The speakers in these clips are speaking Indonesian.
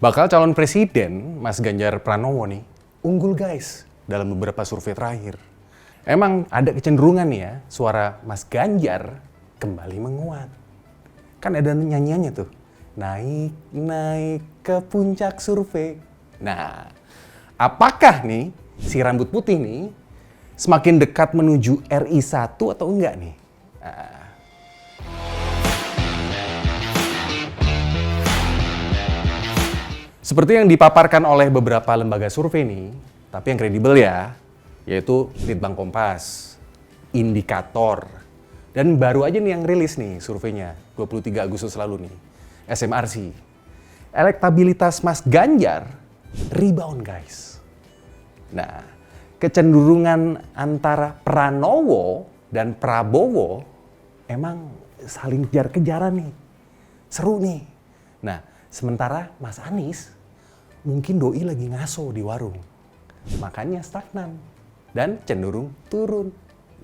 Bakal calon presiden Mas Ganjar Pranowo nih unggul guys dalam beberapa survei terakhir. Emang ada kecenderungan nih ya suara Mas Ganjar kembali menguat. Kan ada nyanyiannya tuh. Naik ke puncak survei. Nah, apakah nih si rambut putih nih semakin dekat menuju RI 1 atau enggak nih? Nah. Seperti yang dipaparkan oleh beberapa lembaga survei nih, tapi yang kredibel ya, yaitu Litbang Kompas, Indikator, dan baru aja nih yang rilis nih surveinya, 23 Agustus lalu nih, SMRC. Elektabilitas Mas Ganjar rebound guys. Nah, kecenderungan antara Pranowo dan Prabowo emang saling kejar-kejaran nih. Seru nih. Nah, sementara Mas Anies mungkin doi lagi ngaso di warung. Makanya stagnan dan cenderung turun.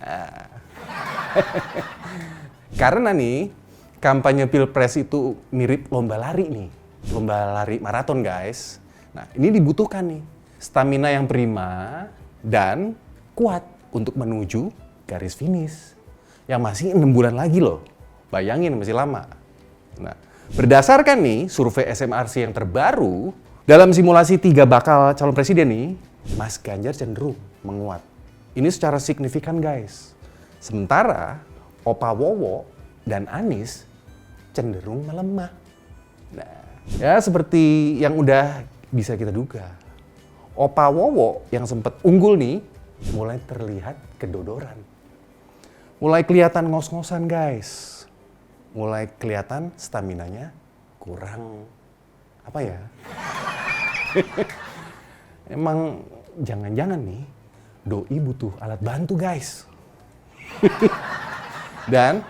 Nah. Karena nih, kampanye Pilpres itu mirip lomba lari nih. Lomba lari maraton guys. Nah, ini dibutuhkan nih stamina yang prima dan kuat untuk menuju garis finish. Yang masih 6 bulan lagi loh. Bayangin masih lama. Nah, berdasarkan nih survei SMRC yang terbaru, dalam simulasi 3 bakal calon presiden nih, Mas Ganjar cenderung menguat. Ini secara signifikan guys. Sementara Opa Wowo dan Anies cenderung melemah. Nah, ya seperti yang udah bisa kita duga. Opa Wowo yang sempat unggul nih, mulai terlihat kedodoran. Mulai kelihatan ngos-ngosan guys. Mulai kelihatan staminanya kurang, apa ya? Emang jangan-jangan nih doi butuh alat bantu guys. Dan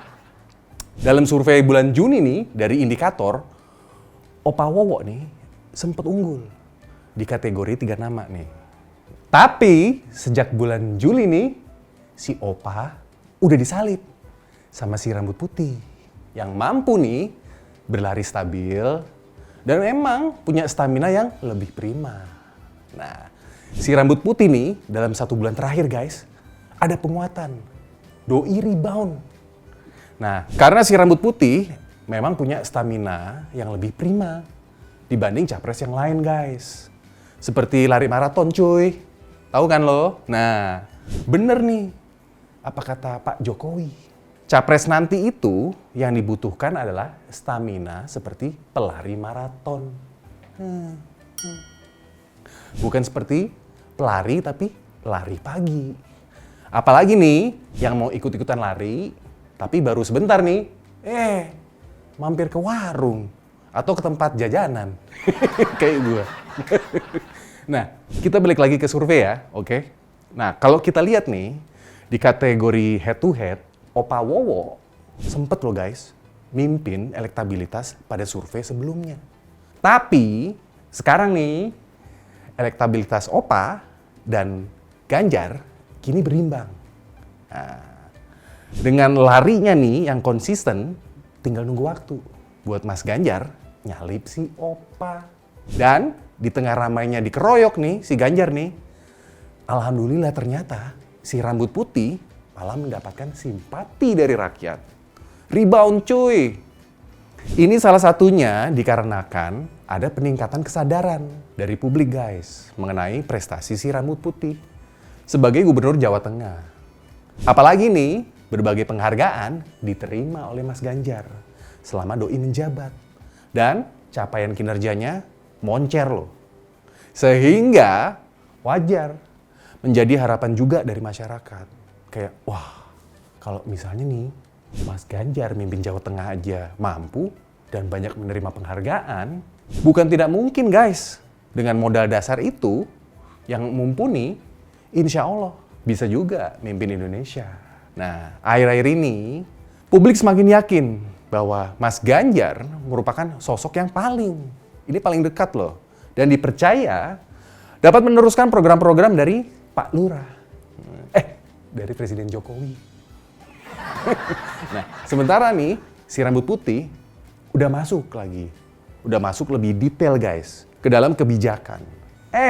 dalam survei bulan Juni nih dari Indikator, Opa Wowo nih sempat unggul di kategori 3 nama nih. Tapi sejak bulan Juli nih si Opa udah disalip sama si rambut putih yang mampu nih berlari stabil dan emang punya stamina yang lebih prima. Nah, si rambut putih nih dalam 1 bulan terakhir guys, ada penguatan. Doi rebound. Nah, karena si rambut putih memang punya stamina yang lebih prima dibanding capres yang lain guys. Seperti lari maraton cuy. Tahu kan lo? Nah, bener nih. Apa kata Pak Jokowi? Capres nanti itu yang dibutuhkan adalah stamina seperti pelari maraton. Bukan seperti pelari tapi lari pagi. Apalagi nih yang mau ikut-ikutan lari tapi baru sebentar nih, mampir ke warung atau ke tempat jajanan. Kayak gue. Nah, kita balik lagi ke survei ya, oke? Nah, kalau kita lihat nih di kategori head to head, Opa Wowo sempet loh guys mimpin elektabilitas pada survei sebelumnya. Tapi sekarang nih elektabilitas Opa dan Ganjar kini berimbang. Nah, dengan larinya nih yang konsisten, tinggal nunggu waktu buat Mas Ganjar nyalip si Opa. Dan di tengah ramainya dikeroyok nih si Ganjar nih, alhamdulillah ternyata si rambut putih malah mendapatkan simpati dari rakyat. Rebound cuy. Ini salah satunya dikarenakan ada peningkatan kesadaran dari publik guys mengenai prestasi si rambut putih sebagai gubernur Jawa Tengah. Apalagi nih berbagai penghargaan diterima oleh Mas Ganjar selama doi menjabat. Dan capaian kinerjanya moncer loh. Sehingga wajar menjadi harapan juga dari masyarakat. Kayak, wah, kalau misalnya nih, Mas Ganjar mimpin Jawa Tengah aja mampu dan banyak menerima penghargaan, bukan tidak mungkin guys. Dengan modal dasar itu, yang mumpuni, insya Allah bisa juga mimpin Indonesia. Nah, akhir-akhir ini, publik semakin yakin bahwa Mas Ganjar merupakan sosok yang ini paling dekat loh. Dan dipercaya dapat meneruskan program-program dari Pak Lurah. Dari Presiden Jokowi. Nah, sementara nih, si rambut putih udah masuk lagi. Udah masuk lebih detail guys ke dalam kebijakan.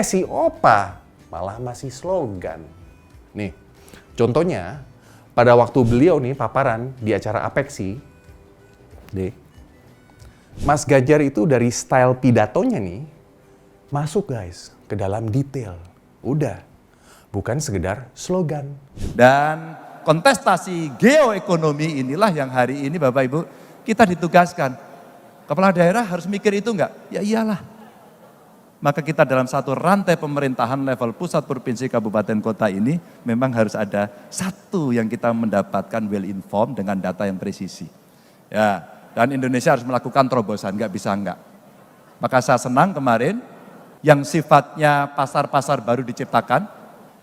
Si Opa malah masih slogan. Nih, contohnya pada waktu beliau nih paparan di acara Apexi, deh, Mas Ganjar itu dari style pidatonya nih masuk guys ke dalam detail. Udah, bukan sekedar slogan. Dan kontestasi geoekonomi inilah yang hari ini Bapak Ibu kita ditugaskan. Kepala daerah harus mikir itu enggak? Ya iyalah. Maka kita dalam satu rantai pemerintahan level pusat, provinsi, kabupaten, kota ini memang harus ada satu yang kita mendapatkan well informed dengan data yang presisi. Ya, dan Indonesia harus melakukan terobosan, nggak bisa enggak. Maka saya senang kemarin yang sifatnya pasar-pasar baru diciptakan.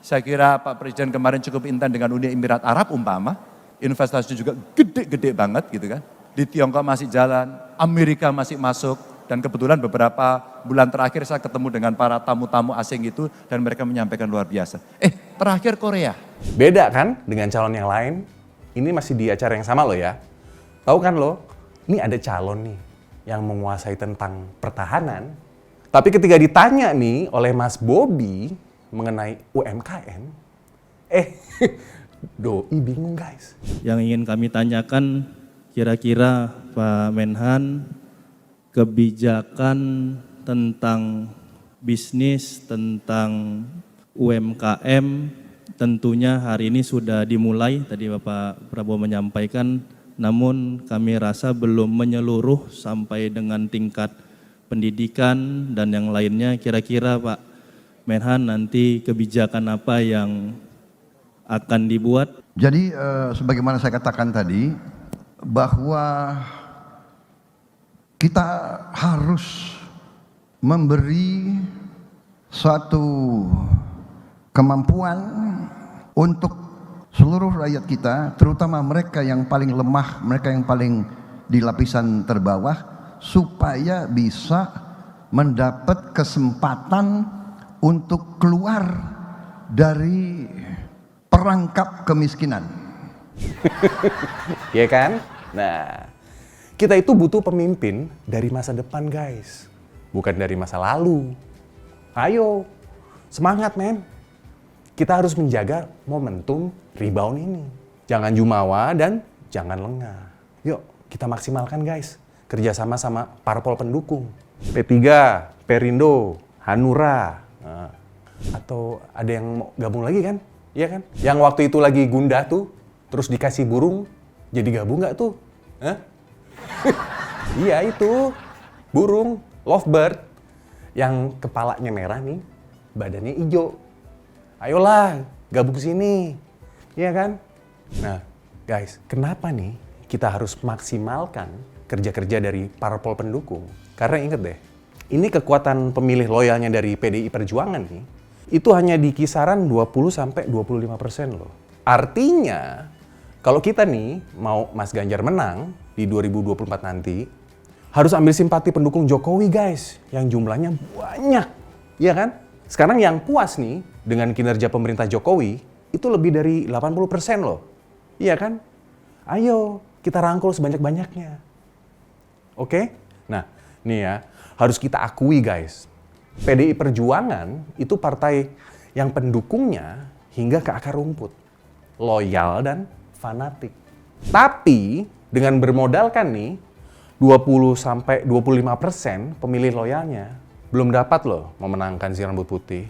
Saya kira Pak Presiden kemarin cukup intent dengan Uni Emirat Arab umpama. Investasi juga gede-gede banget gitu kan. Di Tiongkok masih jalan, Amerika masih masuk. Dan kebetulan beberapa bulan terakhir saya ketemu dengan para tamu-tamu asing itu dan mereka menyampaikan luar biasa. Terakhir Korea. Beda kan dengan calon yang lain? Ini masih di acara yang sama loh ya. Tahu kan lo, ini ada calon nih yang menguasai tentang pertahanan. Tapi ketika ditanya nih oleh Mas Bobi mengenai UMKM, doi bingung guys. Yang ingin kami tanyakan kira-kira Pak Menhan, kebijakan tentang bisnis, tentang UMKM tentunya hari ini sudah dimulai, tadi Bapak Prabowo menyampaikan, namun kami rasa belum menyeluruh sampai dengan tingkat pendidikan dan yang lainnya. Kira-kira Pak Menhan nanti kebijakan apa yang akan dibuat? Jadi sebagaimana saya katakan tadi, bahwa kita harus memberi suatu kemampuan untuk seluruh rakyat kita, terutama mereka yang paling lemah, mereka yang paling di lapisan terbawah, supaya bisa mendapat kesempatan untuk keluar dari perangkap kemiskinan. Iya kan? Nah, kita itu butuh pemimpin dari masa depan guys, bukan dari masa lalu. Ayo, semangat men. Kita harus menjaga momentum rebound ini. Jangan jumawa dan jangan lengah. Yuk, kita maksimalkan guys. Kerjasama sama parpol pendukung. P3, Perindo, Hanura. Nah, atau ada yang mau gabung lagi kan? Iya kan? Yang waktu itu lagi gundah tuh, terus dikasih burung, jadi gabung nggak tuh? Hah? Iya itu, burung, lovebird, yang kepalanya merah nih, badannya hijau. Ayolah, gabung sini, iya kan? Nah, guys, kenapa nih kita harus maksimalkan kerja-kerja dari parpol pendukung? Karena inget deh, ini kekuatan pemilih loyalnya dari PDI Perjuangan nih, itu hanya di kisaran 20-25% loh. Artinya, kalau kita nih mau Mas Ganjar menang di 2024 nanti, harus ambil simpati pendukung Jokowi guys, yang jumlahnya banyak, iya kan? Sekarang yang puas nih dengan kinerja pemerintah Jokowi, itu lebih dari 80% loh, iya kan? Ayo, kita rangkul sebanyak-banyaknya. Oke? Nah, nih ya, harus kita akui guys, PDI Perjuangan itu partai yang pendukungnya hingga ke akar rumput, loyal dan fanatik. Tapi dengan bermodalkan nih 20-25% pemilih loyalnya belum dapat loh memenangkan si rambut putih.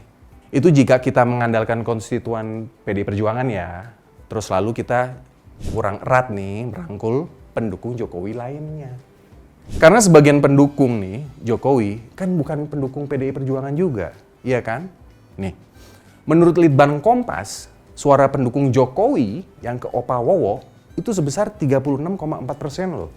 Itu jika kita mengandalkan konstituen PDI Perjuangan ya. Terus lalu kita kurang erat nih merangkul pendukung Jokowi lainnya. Karena sebagian pendukung nih Jokowi kan bukan pendukung PDI Perjuangan juga, iya kan? Nih, menurut Litbang Kompas, suara pendukung Jokowi yang ke Opa Wowo itu sebesar 36,4% loh.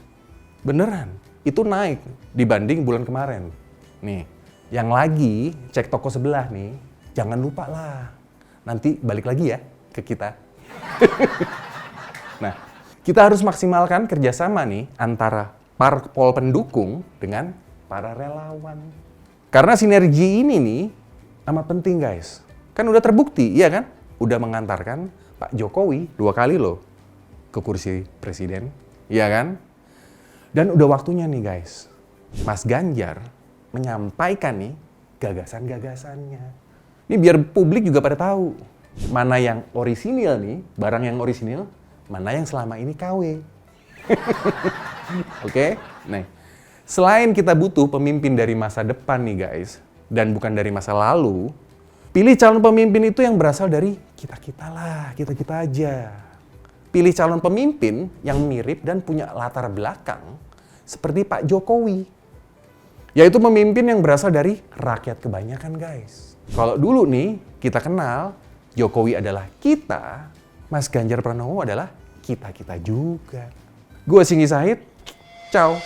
Beneran, itu naik dibanding bulan kemarin. Nih, yang lagi cek toko sebelah nih, jangan lupa lah. Nanti balik lagi ya ke kita. Nah, kita harus maksimalkan kerjasama nih antara parpol pendukung dengan para relawan. Karena sinergi ini nih amat penting guys. Kan udah terbukti, iya kan? Udah mengantarkan Pak Jokowi 2 kali loh ke kursi presiden, iya kan? Dan udah waktunya nih guys, Mas Ganjar menyampaikan nih gagasan-gagasannya. Ini biar publik juga pada tahu mana yang orisinil nih, barang yang orisinil, mana yang selama ini KW. Oke? Nah, selain kita butuh pemimpin dari masa depan nih guys, dan bukan dari masa lalu, pilih calon pemimpin itu yang berasal dari kita-kita lah, kita-kita aja. Pilih calon pemimpin yang mirip dan punya latar belakang seperti Pak Jokowi. Yaitu pemimpin yang berasal dari rakyat kebanyakan guys. Kalau dulu nih kita kenal Jokowi adalah kita, Mas Ganjar Pranowo adalah kita-kita juga. Gue Singgi Sahid, ciao.